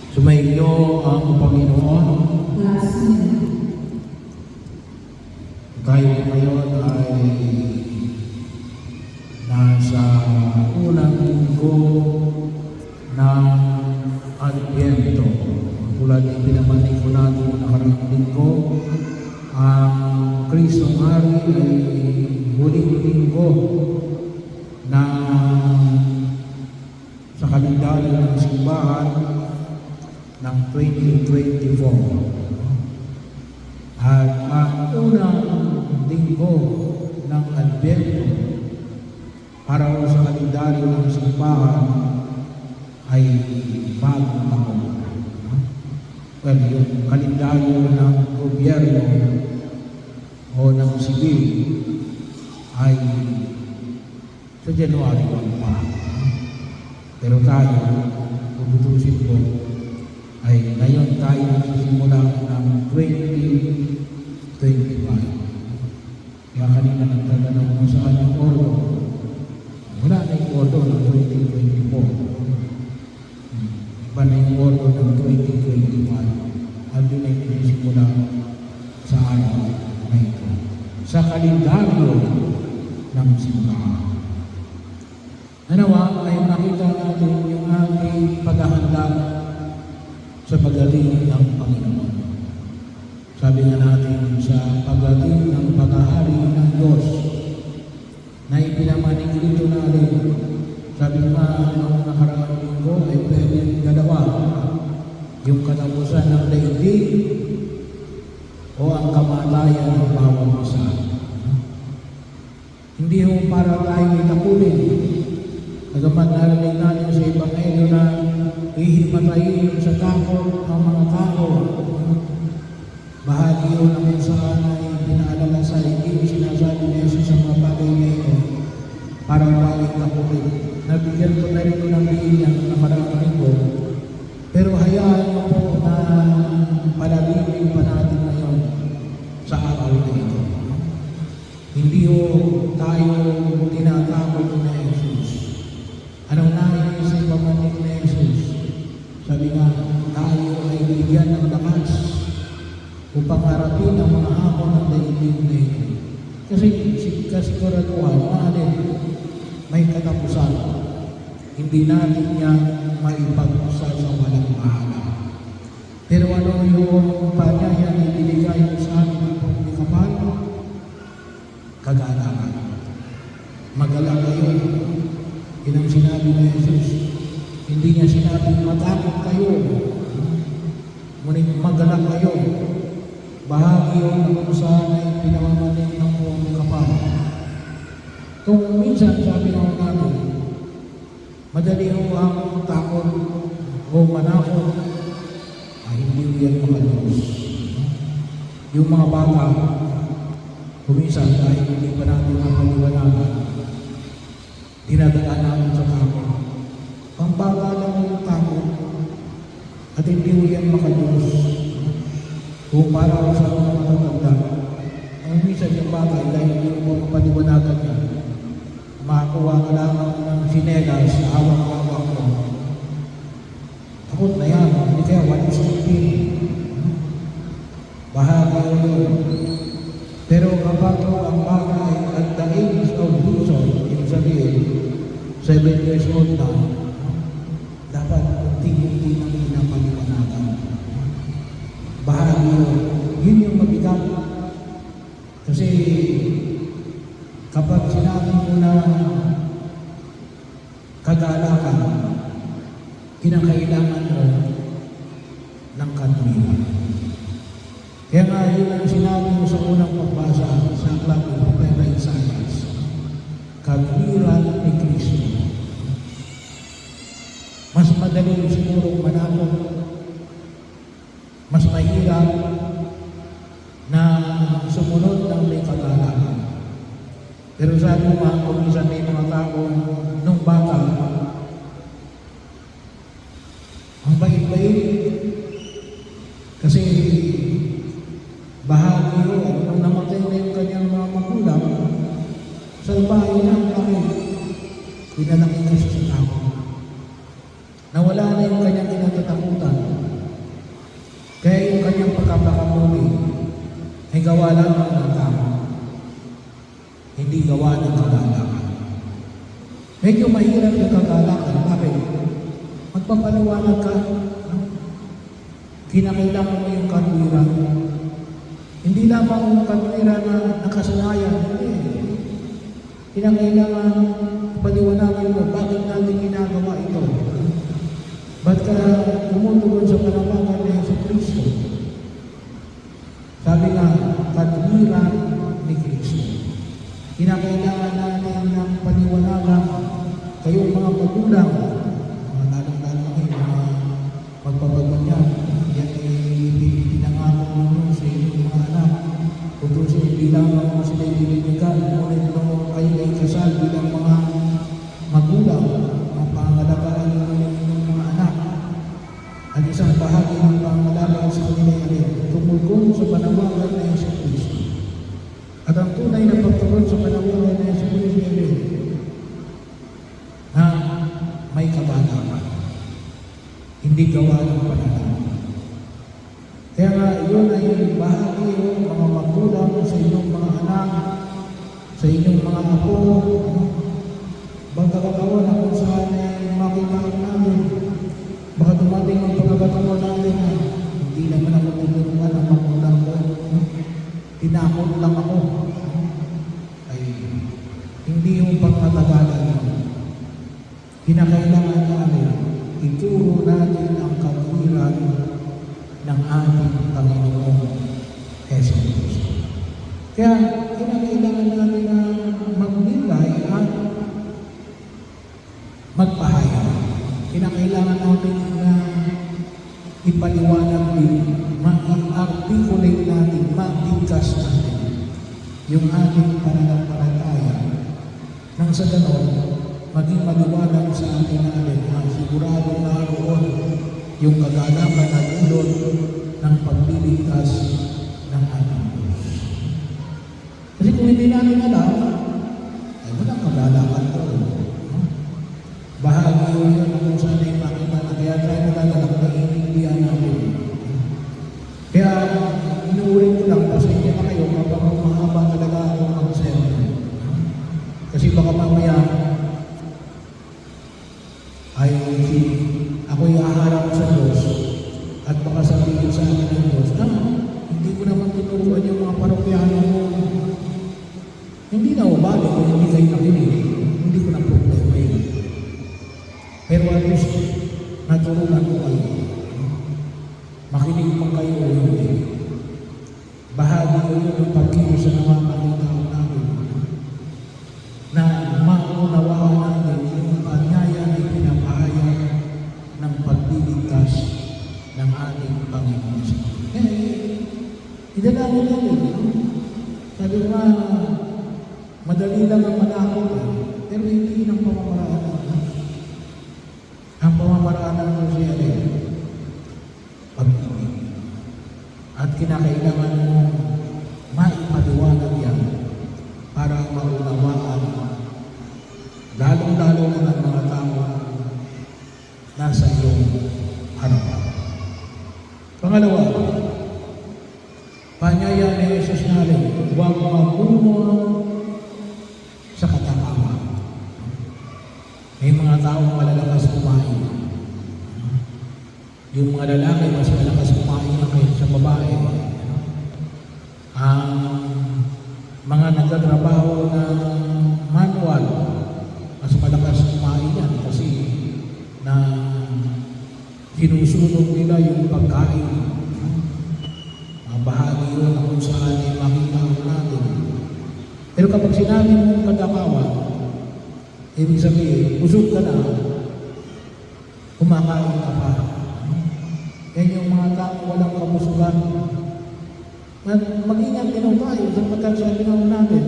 Sumainyo ang Panginoon. Tayo ngayon ay nasa unang linggo ng Adbyento. Tulad ng pinamanig ko natin nakaraang linggo, ang Kristong Hari ay huling linggo na sa kalendaryo ng simbahan ng 2024. At ang unang linggo ng Adbyento para sa kalendaryo ng simbahan ay bagong taon. Well, yung kalendaryo ng gobyerno o ng sibil ay sa January 1 pa. Pero tayo, tutusin ko, ay ngayon tayo nagsisimula ng 2025. Kaya kanina nagtatanong mo saan yung ordo. Wala na yung ordo ng 2024. Iba na yung ordo ng 2025. At yun ay nagsisimula sa araw na ito. Sa kalendaryo ng simbahan. Nanawa ay makita natin yung ating paghahanda sa pagdating ng Panginoon. Sabi nga natin sa pagdating ng paghahari ng Diyos na ipinamanig dito natin. Sabi nga noong nakaraang linggo ay pwedeng dalawa, yung katapusan ng daigdig o ang kamatayan ng bawat isa. Hindi ho para tayo itakulin. Nagaman narinig natin sa Ebanghelyo na ihimatayin sa takot ang mga tao. Bahagi yun na kung saan ay pinaalala sa hindi sinasabi ni Jesus sa mga bagay na ito para balik takutin. Nabigyan ko na rin ko ng biyan na maraming linggo. Pero hayaan mo po na palabigin pa natin ngayon sa araw na ito. Hindi ho tayo tinatakot na Jesus. Anong nais sa pamanig na Jesus? Sabi nga, tayo ay bigyan ng lakas upang harapin ang mga hamon ng daigdig na ito. Kasi kasiguraduhan, mahalin, may katapusan. Hindi natin yan maipag-usal sa walang bahala. Pero ano yung panyayan na ibinigay sa amin ng Panginoon Kapal? Kagalangan. Magalang kayo. Yun ang sinabi ni Jesus. Hindi niya sinabing matakot kayo. Ngunit magalang kayo. Bahagi yun na kung saan ay pinamamanig ng Panginoon Kapal. Kung minsan sabi naman natin, madali ho ang takot o manakot, ay hindi yan makalos. Yung mga bata, kuminsan dahil hindi pa natin mapaliwanagan, dinadaan namin sa takot. Pambata lang yung takot at hindi mo yan makalos. Kung para sa mga matatanda, ang minsan yung bata dahil hindi mo mapaliwanagan niya, makakuha ka lamang ng sinelas sa hawak-hawak mo. Takot na yan, hindi kaya walang silbi. Bahagi yun. Pero kapag ang bata ay at the age of reason, yung sabihin, 7 years old na, dapat unti-unti nang pinapaliwanagan. Bahagi yun. Yun yung mabigat. Kasi kapag sinabi mo na kagalakan, kinakailangan mo ng katwiran. Kaya nga yun ang sinabi mo sa unang pagbasa sa aklat ng Propeta Isaias, katwiran ni Kristo. Mas madali siguro manakot, mas mahirap na sumunod ng may kagalakan. Pero sabi mo nga, kung minsan may mga tao nung bata, ang bait-bait. Kasi bahagi yun, nung namatay na yung kanyang mga magulang, sa bahay na ang laki, pinalaki Kristo sa tao. Nawala na yung kanyang kinatatakutan. pagkakamabuti ay gawa lamang ng tao, hindi gawa ng kagalakan. Medyo mahirap yung kagalakan. Bakit? Magpapaliwanag ka. Kinakailangan mo yung katwiran. Hindi lamang yung katwiran na nakasanayan. Hindi. Kinakailangan paliwanagin mo bakit natin ginagawa ito. Ba't ka tumutugon sa panawagan ni Jesucristo? Sabi nga, katwiran ni Kristo. Kinakailangan natin ng paliwanagan kayong mga magulang, mga lalong-lalong mga magpapaganyan. Yan ay pinangako ninyo sa inyong mga anak. Kung bilang mo sila ibibigyan, ngunit mo kayo ay kasal bilang mga magulang, ang pangalagaan ng inyong mga anak. At isang bahagi ng pangalagaan sa kanila ay tumulong sa panawagan ng Jesucristo. At ang tunay na pagtugon sa panawagan ng Jesucristo ay na may kabanalan, hindi gawa ng pananaw. Kaya nga, yun ay bahagi yung mga magulang sa inyong mga anak, sa inyong mga apo, pagkakataon na kung saan ay makita namin. Baka dumating ang pagkakataon natin na hindi naman ako tinulungan ang magulang ko. Tinakot lang ako. Ay, hindi yung pagmatagalan. Kinakailangan namin, ituro natin ang katwiran ng ating Panginoong Hesus Kristo. Kaya, kinakailangan natin na magnilay at magpahayag. Kinakailangan natin na ipaliwanag din, ma-articulate natin, mabigkas natin yung ating pananampalataya nang sa ganon, maging maliwanag sa ating natin na sigurado naroon yung kagalakan at ulod ng pagliligtas ng ating Diyos. Kasi kung hindi natin alam, ay walang kagalakan ko. Bahagi yun kung saan ay makita na kaya tayo nagagalak na inindihan natin. Kaya inuulit ko lang, pasensya na kayo kapag mahaba talaga akong mag-sermon. Kasi baka mamaya ay ako'y haharap sa Diyos at baka sabihin sa akin ng Diyos, hindi ko naman tinuruan yung mga parokyano mo. Hindi na ubali kung hindi kayo nakinig. Hindi ko na problema yun. Pero at least, naturunan ko kayo. Makinig pa kayo o hindi. Bahagi ko yun ng pagkilos sa namamakita ko namin na maunawaan natin yung anyaya na pinapahayag ng pagliligtas ng ating Panginoon. Idalangin natin. Sabi ko nga, madali lang ang manakot, pero hindi ng pamamaraan natin. Ang pamamaraan natin siya ay pag-ibig. At kinakailangan mo maipaliwanag yan para maunawaan lalong-lalo na ng mga tao nasa iyong harapan. Pangalawa, panyaya ni Jesus natin, huwag magumo sa katakawan. May mga taong malalakas kumain. Yung mga lalaki mas malakas kumain na kaysa sa babae. Ang mga nagtatrabaho na manual, mas malakas kumain yan kasi na sinusunod nila yung pagkain. Bahagi yun na kung saan ay makita natin. Pero kapag sinabi mong katakawan, ibig sabihin, busog ka na, kumakain ka pa. Yan yung mga tao walang kabusugan. Mag-ingat din tayo sapagkat sabi natin,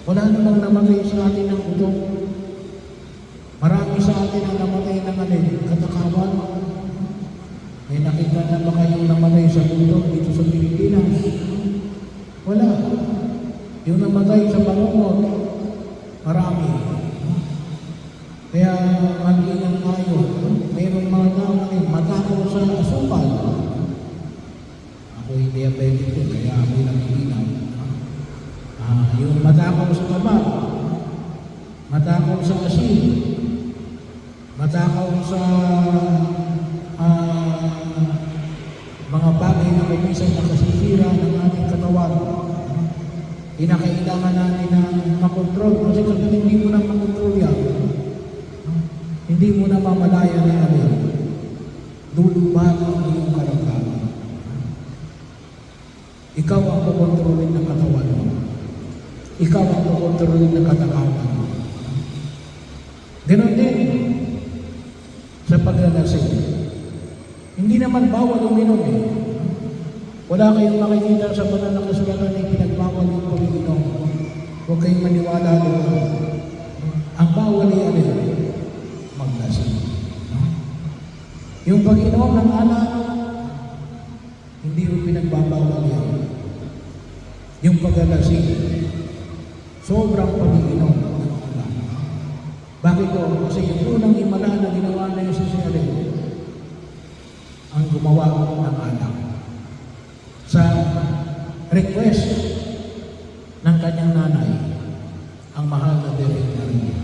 wala namang namatay sa atin ng gutom. Marami sa atin ang namatay ng katakawan. May nakita na ba kayong namatay sa gutom dito sa Pilipinas? Wala. Yung namatay sa bangungot, marami. Kaya mag-ingat tayo. Mayroong mga tao na matakot sa asukal. diabetic ko, kaya ako'y nangiinaw. Yung matakaw sa taba, matakaw sa asin, matakaw sa mga bagay na kumisang nakasisira ng ating katawan. Kinakailangan natin na makontrol kasi kung hindi mo na makontrol yan, hindi mo na mamalaya na yan. Lulubahan ang iyong karamdaman. Ikaw ang kukontrolin ng katawan mo. Ikaw ang kukontrolin ng katakawan mo. Ganon din sa paglalasing. Hindi naman bawal uminom eh. Wala kayong makikita sa banal na kasulatan na pinagbawal yung pag-inom. Huwag kayong maniwala doon. Ang bawal ay maglasing. Yung pag-inom ng alak, hindi mo pinagbabawal yan. Yung paglalasing, sobrang pag-inom ng alak. Bakit ko? Kasi yung unang himala na ginawa na yung sisiyari, ang gumawa ng alak. Sa request ng kanyang nanay, ang mahal na Direk Maria,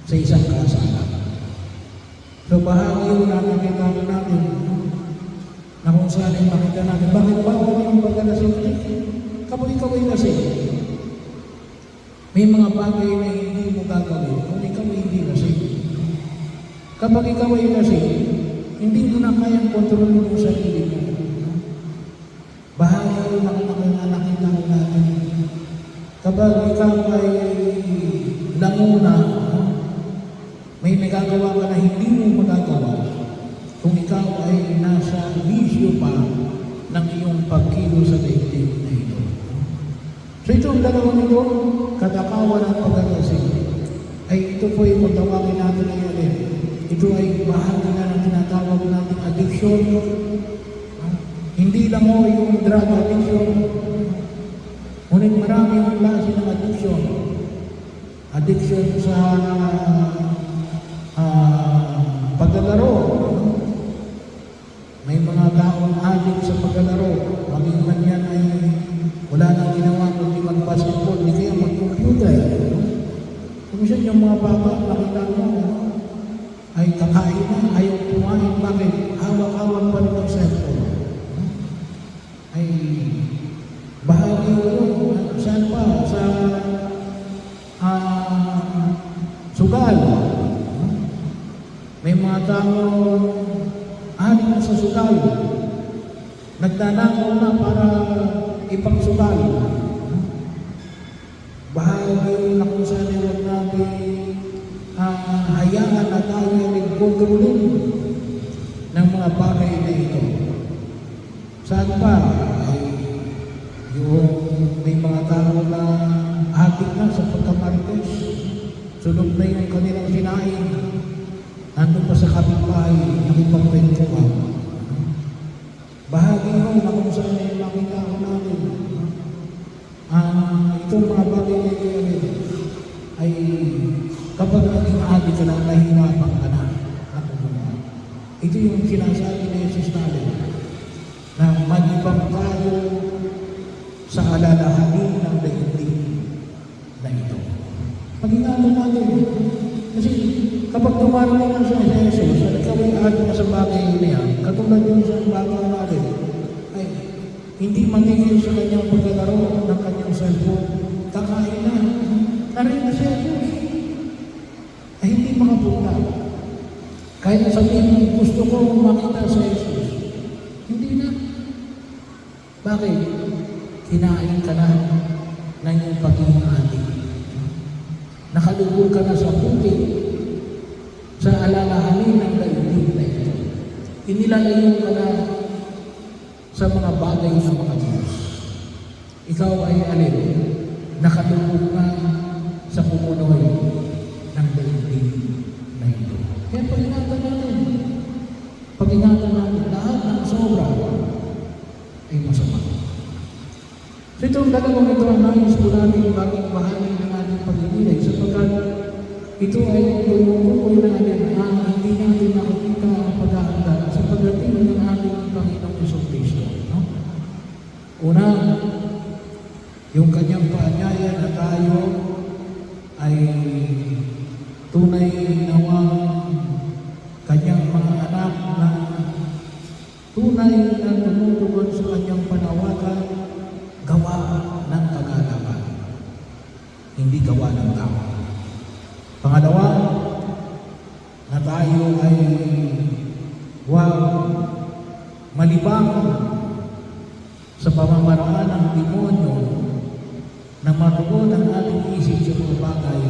sa isang kasalan. So bahagi yung nakakita natin na kung saan ay makita natin, bakit bawal yung paglalasing? Kapag ikaw ay lasing, may mga bagay na hindi mo gagawin kung ikaw ay hindi lasing. Kapag ikaw ay lasing, hindi mo na kayang kontrolin yung sarili mo. Bahagi yung nakita natin. Kapag ikaw ay languna, may nagagawa ka na hindi mo magagawa kung ikaw ay nasa bisyo pa ng iyong pagkilo sa daigdig na ito. So itong dalawang ito, katakawan at paglalasing, ay ito po yung tawagin natin ngayon. Ito ay bahagi na ng tinatawag natin addiction. Hindi lang mo yung drug addiction. Ngunit maraming klase ng addiction. Addiction sa paglalaro. May mga taong addict sa paglalaro. Maging man yan ay wala nang ginawa kundi mag-basketball, hindi kaya mag-computer. Kung siya yung mga bata, nakita mo, ay kakain na, ayaw kumain, bakit? Hawak-hawak pa rin ang cellphone. Ay bahagi yun, saan pa? Sa sugal. May mga taong anin na sa sugal. Nagdanakaw na para ipagsugal. Bahagi na kung saan huwag natin hayaan na tayo ay kontrolin ng mga bagay na ito. Saan pa? Ay yung may mga tao na adik na sa pagkamarites. Sunog na yung kanilang sinain. Nandun pa sa kapitbahay, nakipagpwentuhan. Bahagi mo na kung saan ay makita ko natin. Itong mga bagay na ito ay kapag naging adik ka lang, nahihirapan ka na. Ito yung sinasabi na Jesus natin na mag-ibang tayo sa alalahanin ng daigdig na ito. Pag-ingatan natin. Kasi kapag dumarating na siya sa Jesus, at ikaw ay adik na sa bagay niya, katulad yung sa bagay natin, ay hindi manigil sa kanyang paglalaro ng kanyang cellphone. Kakain na. Narin na siya Jesus. Ay hindi makapunta. Kahit sabihin mo, gusto ko makita sa Jesus. Hindi na. Bakit? Kinain ka na ng iyong pagiging adik. Nakalugod ka na sa puti, sa alalahanin ng daigdig na ito. Inilalayo ka na sa mga bagay ng mga Diyos. Ikaw ay alin, nakalugod na sa kumunoy ng daigdig na ito. Kaya pag-ingatan natin, lahat ng sobra ay masama. So itong dalawang ito ang nais po natin baging bahagi ng ating pag-ibigay sapagkat ito ay tumutukoy na hindi natin nakikita ang paghahanda sa pagdating ng ating Panginoong Kristo. No? yung kanyang paanyaya na tayo ay tunay nawang kanyang mga anak na tunay na tumutugon sa kanyang panawagan, gawa ng kagalakan, hindi gawa ng tao. Pangalawa, na tayo ay huwag malibang sa pamamaraan ng demonyo na matugon ang ating isip sa mga bagay